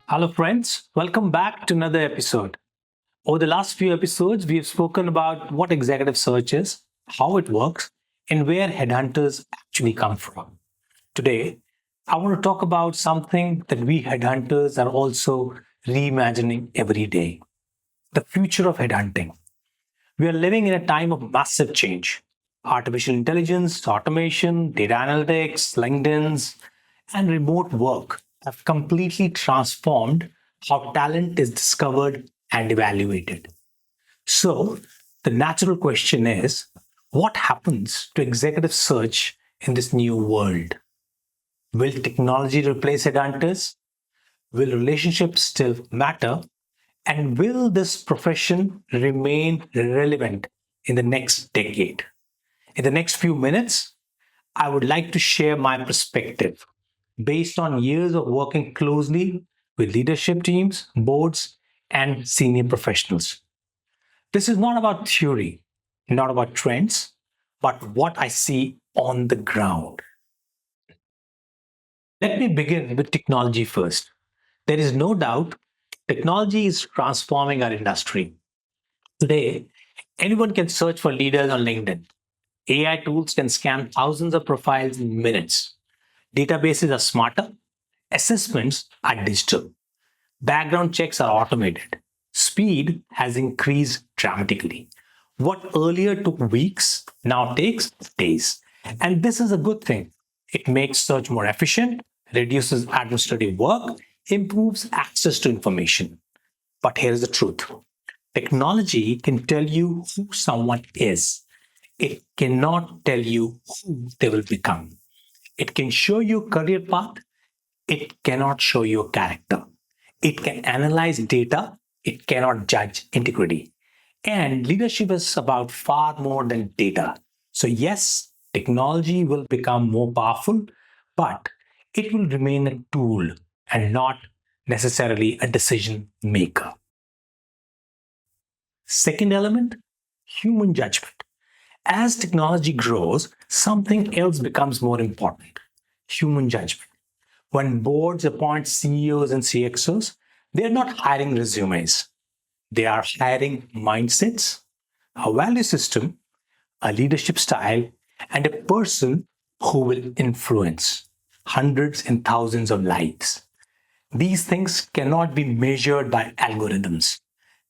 Hello, friends. Welcome back to another episode. Over the last few episodes, we have spoken about what executive search is, how it works, and where headhunters actually come from. Today, I want to talk about something that we headhunters are also reimagining every day: the future of headhunting. We are living in a time of massive change. Artificial intelligence, automation, data analytics, LinkedIn's, and remote work have completely transformed how talent is discovered and evaluated. So, the natural question is, what happens to executive search in this new world? Will technology replace headhunters? Will relationships still matter? And will this profession remain relevant in the next decade? In the next few minutes, I would like to share my perspective based on years of working closely with leadership teams, boards, and senior professionals. This is not about theory, not about trends, but what I see on the ground. Let me begin with technology first. There is no doubt technology is transforming our industry. Today, anyone can search for leaders on LinkedIn. AI tools can scan thousands of profiles in minutes. Databases are smarter. Assessments are digital. Background checks are automated. Speed has increased dramatically. What earlier took weeks now takes days. And this is a good thing. It makes search more efficient, reduces administrative work, improves access to information. But here's the truth: technology can tell you who someone is, it cannot tell you who they will become. It can show you a career path, it cannot show you a character. It can analyze data, it cannot judge integrity. And leadership is about far more than data. So, yes, technology will become more powerful, but it will remain a tool and not necessarily a decision maker. Second element: human judgment. As technology grows, something else becomes more important: human judgment. When boards appoint CEOs and CXOs, they're not hiring resumes, they are hiring mindsets, a value system, a leadership style, and a person who will influence hundreds and thousands of lives. These things cannot be measured by algorithms.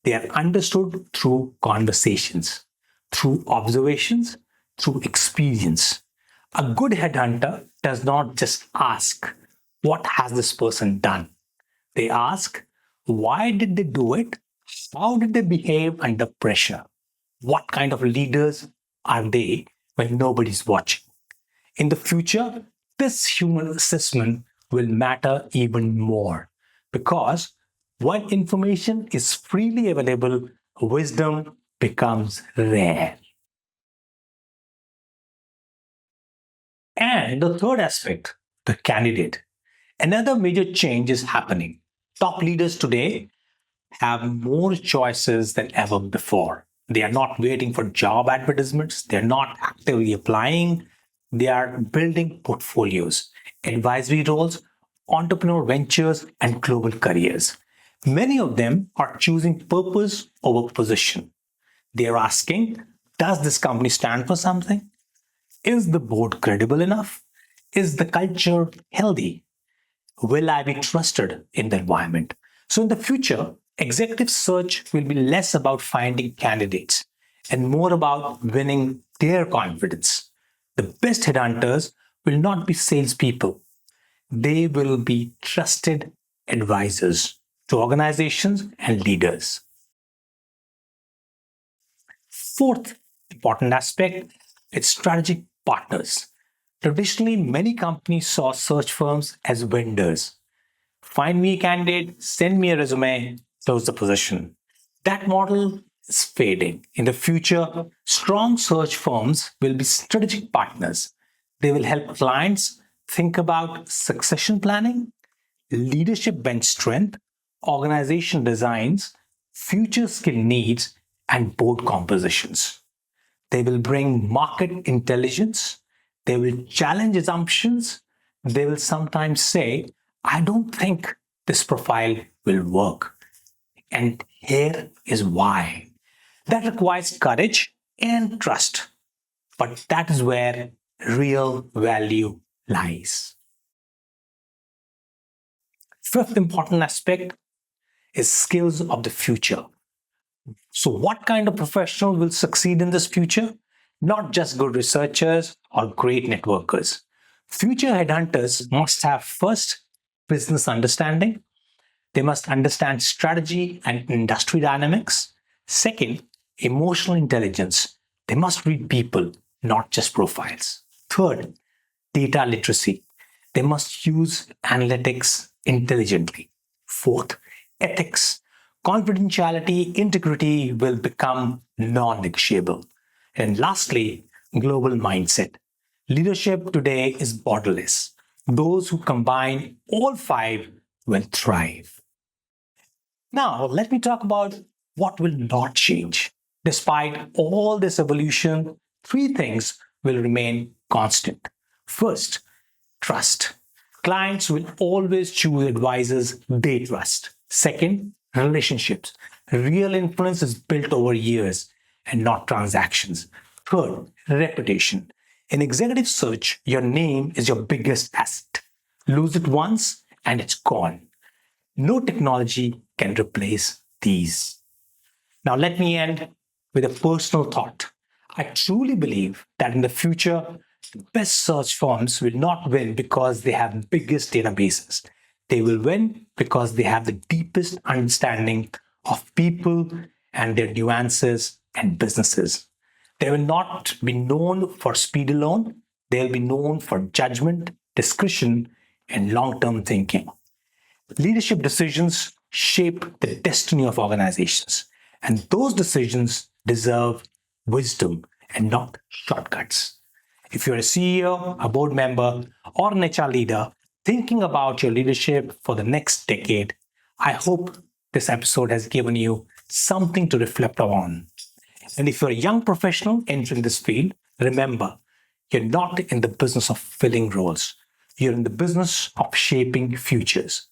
They are understood through conversations, through observations, through experience. A good headhunter does not just ask, what has this person done? They ask, why did they do it? How did they behave under pressure? What kind of leaders are they when nobody's watching? In the future, this human assessment will matter even more because when information is freely available, wisdom becomes rare. And the third aspect, the candidate. Another major change is happening. Top leaders today have more choices than ever before. They are not waiting for job advertisements, they're not actively applying, they are building portfolios, advisory roles, entrepreneur ventures, and global careers. Many of them are choosing purpose over position. They are asking, does this company stand for something? Is the board credible enough? Is the culture healthy? Will I be trusted in the environment? So, in the future, executive search will be less about finding candidates and more about winning their confidence. The best headhunters will not be salespeople, they will be trusted advisors to organizations and leaders. Fourth important aspect, it's strategic partners. Traditionally, many companies saw search firms as vendors. Find me a candidate, send me a resume, close the position. That model is fading. In the future, strong search firms will be strategic partners. They will help clients think about succession planning, leadership bench strength, organization designs, future skill needs, and board compositions. They will bring market intelligence. They will challenge assumptions. They will sometimes say, I don't think this profile will work. And here is why. That requires courage and trust. But that is where real value lies. Fifth important aspect is skills of the future. So, what kind of professional will succeed in this future? Not just good researchers or great networkers. Future headhunters must have first business understanding. They must understand strategy and industry dynamics. Second, emotional intelligence. They must read people, not just profiles. Third, data literacy. They must use analytics intelligently. Fourth, ethics. Confidentiality, integrity will become non-negotiable. And lastly, global mindset. Leadership today is borderless. Those who combine all five will thrive. Now, let me talk about what will not change. Despite all this evolution, three things will remain constant. First, trust. Clients will always choose advisors they trust. Second, relationships. Real influence is built over years and not transactions. Third, reputation. In executive search, your name is your biggest asset. Lose it once and it's gone. No technology can replace these. Now, let me end with a personal thought. I truly believe that in the future, the best search firms will not win because they have the biggest databases. They will win because they have the deepest understanding of people and their nuances and businesses. They will not be known for speed alone. They'll be known for judgment, discretion, and long-term thinking. Leadership decisions shape the destiny of organizations, and those decisions deserve wisdom and not shortcuts. If you're a CEO, a board member, or an HR leader thinking about your leadership for the next decade, I hope this episode has given you something to reflect on. And if you're a young professional entering this field, remember, you're not in the business of filling roles. You're in the business of shaping futures.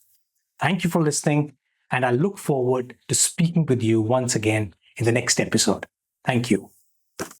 Thank you for listening, and I look forward to speaking with you once again in the next episode. Thank you.